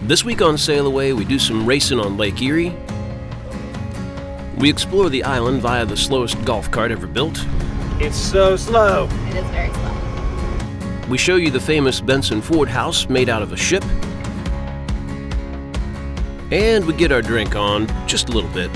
This week on SailAway, we do some racing on Lake Erie. We explore the island via the slowest golf cart ever built. It's so slow. It is very slow. We show you the famous Benson Ford house made out of a ship. And we get our drink on just a little bit.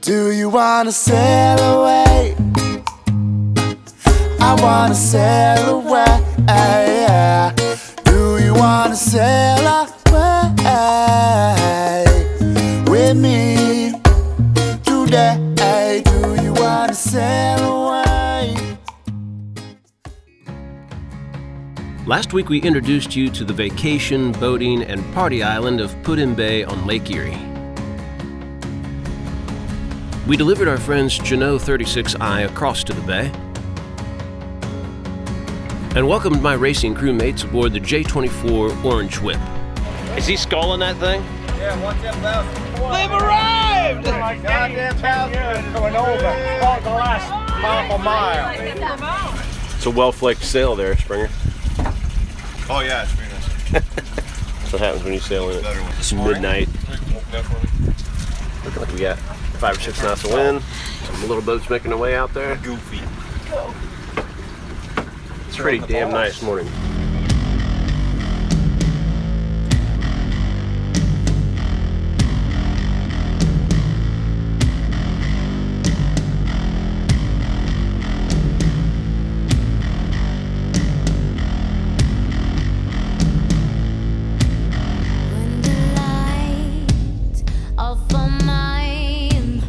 Do you wanna sail away? I wanna sail away. Do you wanna sail away with me today? Do you wanna sail away? Last week we introduced you to the vacation, boating, and party island of Put-in Bay on Lake Erie. We delivered our friends Jeannot 36I across to the bay and welcomed my racing crewmates aboard the J24 Orange Whip. Is he sculling that thing? Yeah, 110,000. They've arrived! Oh my goddamn passenger going over about the last half a mile. It's a well-flaked sail there, Springer. Oh yeah, it's very nice. That's what happens when you sail in it. It's midnight. Looking like we got 5 or 6 knots of wind. Some little boats making their way out there. Goofy. It's a pretty damn nice morning. When the light of our mind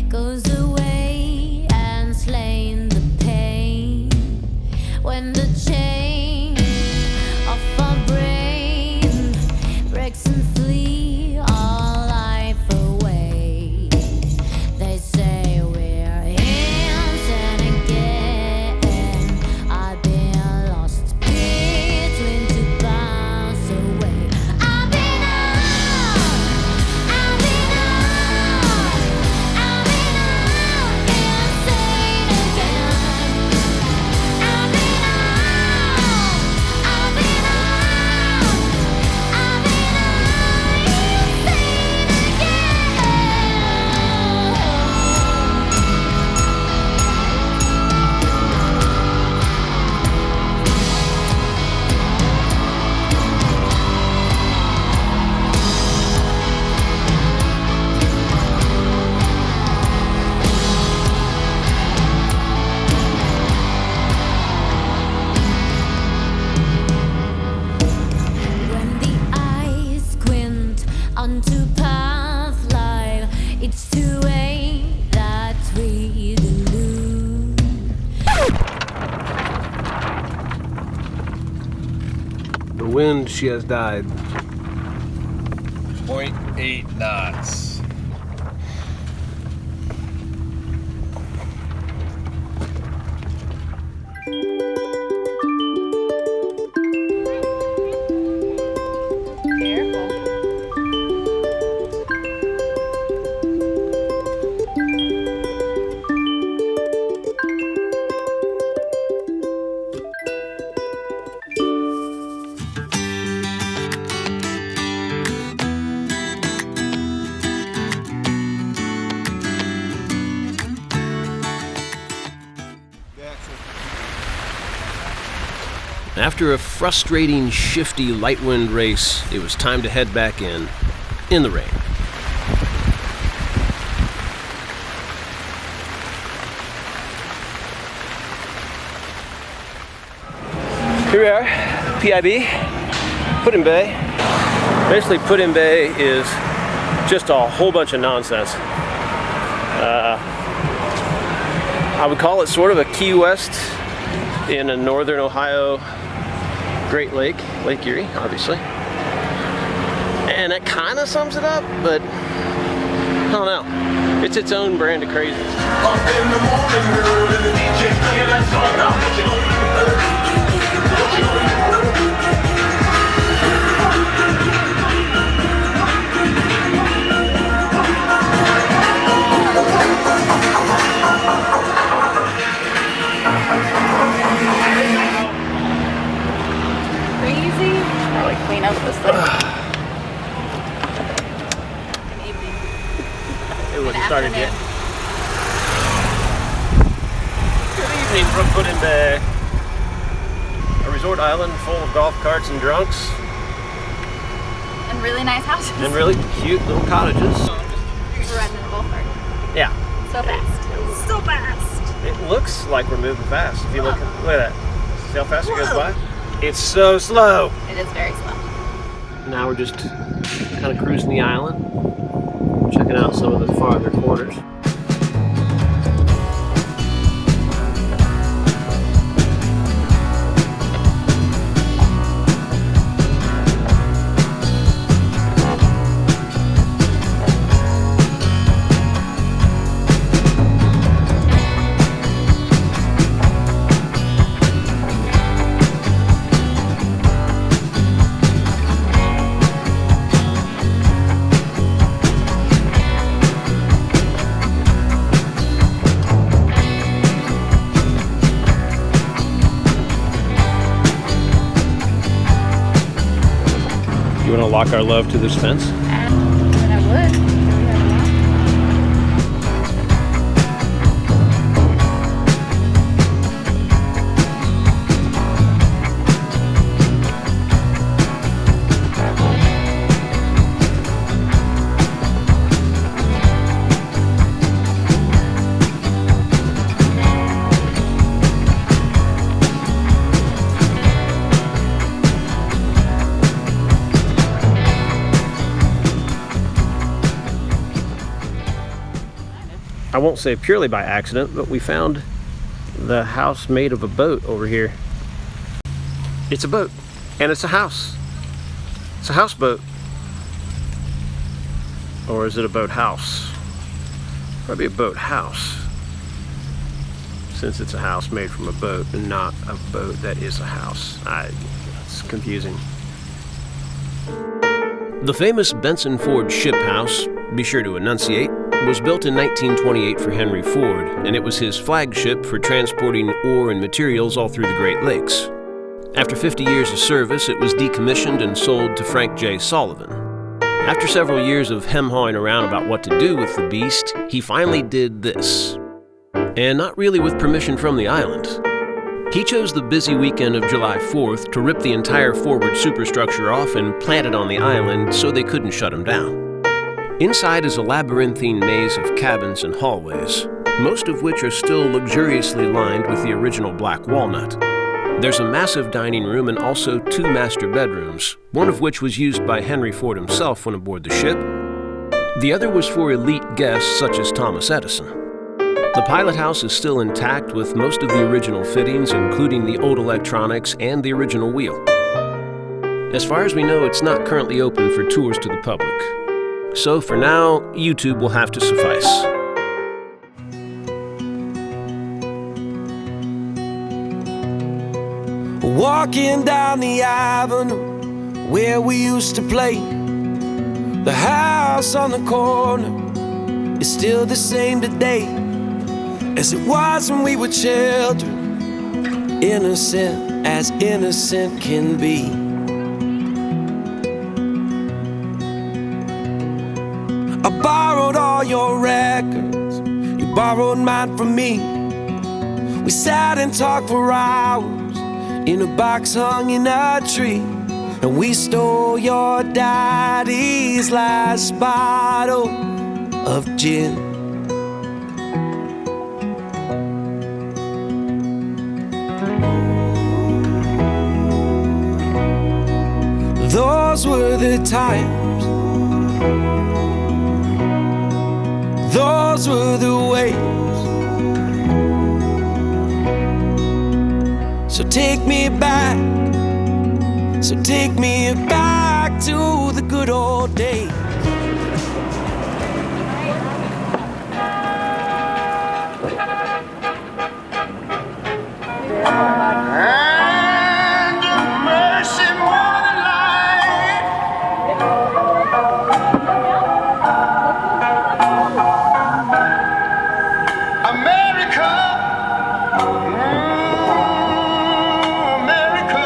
goes away and slain the pain, when the chain of our brain breaks and flee our life away, they say we're innocent again. I've been lost between two paths away. I've been out, I've been out, I've been out, insane again. I've been out, I've been out, I've been when the eyes squint onto path light, it's too late that we delude. The wind, she has died. 0.8 knots. Careful. After a frustrating, shifty, light wind race, it was time to head back in the rain. Here we are, PIB, Put-in Bay. Basically, Put-in Bay is just a whole bunch of nonsense. I would call it sort of a Key West in a northern Ohio Great Lake, Lake Erie, obviously. And that kind of sums it up, but I don't know. It's its own brand of crazy. Up in the morning, girl, and the DJ playing that song. wasn't started yet. Good evening, Brookwood and Bay. A resort island full of golf carts and drunks. And really nice houses. And really cute little cottages. We're riding in a golf cart. Yeah. So fast. So fast. It looks like we're moving fast. If you look at that. See how fast it goes by? It's so slow. It is very slow. Now we're just kind of cruising the island, checking out some of the farther corners. You want to lock our love to this fence? But I would. I won't say purely by accident, but we found the house made of a boat over here. It's a boat, and it's a house. It's a houseboat. Or is it a boat house? Probably a boat house, since it's a house made from a boat and not a boat that is a house. It's confusing. The famous Benson Ford Shiphouse, be sure to enunciate, was built in 1928 for Henry Ford, and it was his flagship for transporting ore and materials all through the Great Lakes. After 50 years of service, it was decommissioned and sold to Frank J. Sullivan. After several years of hem-hawing around about what to do with the beast, he finally did this. And not really with permission from the island. He chose the busy weekend of July 4th to rip the entire forward superstructure off and plant it on the island so they couldn't shut him down. Inside is a labyrinthine maze of cabins and hallways, most of which are still luxuriously lined with the original black walnut. There's a massive dining room and also 2 master bedrooms, one of which was used by Henry Ford himself when aboard the ship. The other was for elite guests such as Thomas Edison. The pilot house is still intact with most of the original fittings, including the old electronics and the original wheel. As far as we know, it's not currently open for tours to the public. So for now, YouTube will have to suffice. Walking down the avenue where we used to play, the house on the corner is still the same today as it was when we were children, innocent as innocent can be. I borrowed all your records, you borrowed mine from me. We sat and talked for hours in a box hung in a tree, and we stole your daddy's last bottle of gin. Those were the times, those were the ways. So take me back, so take me back to the good old days. And your mercy more than life. America, America.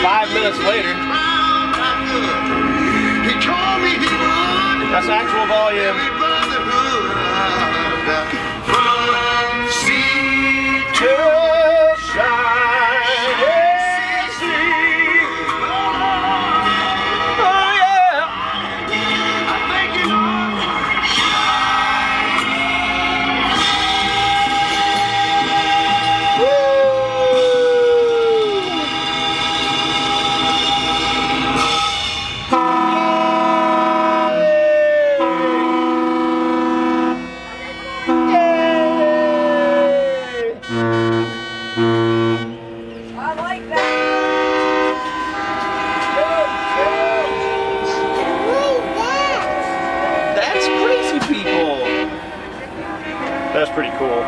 5 minutes later. He told me he would. That's actual volume. Every brotherhood. That's pretty cool.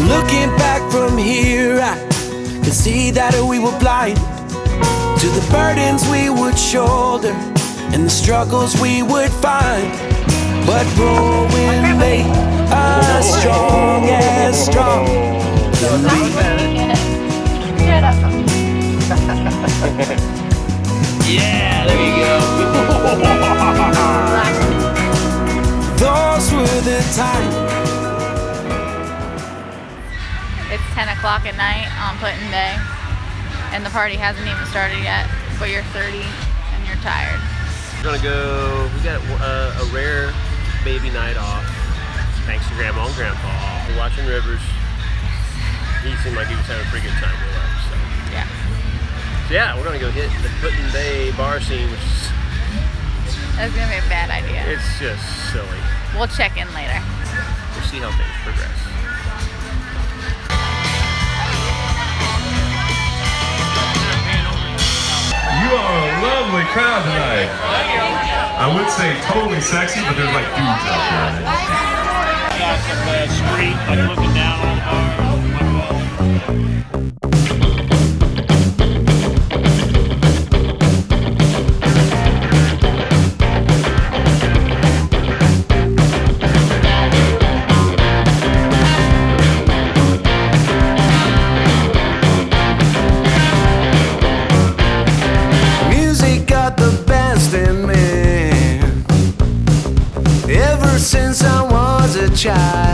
Looking back from here, I can see that we were blind to the burdens we would shoulder and the struggles we would find. But rowing made us strong as strong. Yeah, there you go. Those were the times. It's 10 o'clock at night on Put-in Bay, and the party hasn't even started yet, but you're 30 and you're tired. We're gonna go, we got a rare baby night off, thanks to Grandma and Grandpa. We're watching rivers. He seemed like he was having a pretty good time with us, so. Yeah. So yeah, we're gonna go hit the Put-in Bay bar scene, which is, That's gonna be a bad idea. it's just silly. We'll check in later. We'll see how things progress. You are a lovely crowd tonight. I would say totally sexy, but there's like dudes out there. Got some street, like looking down on the bar. Music got the best in me. Ever since I was a child,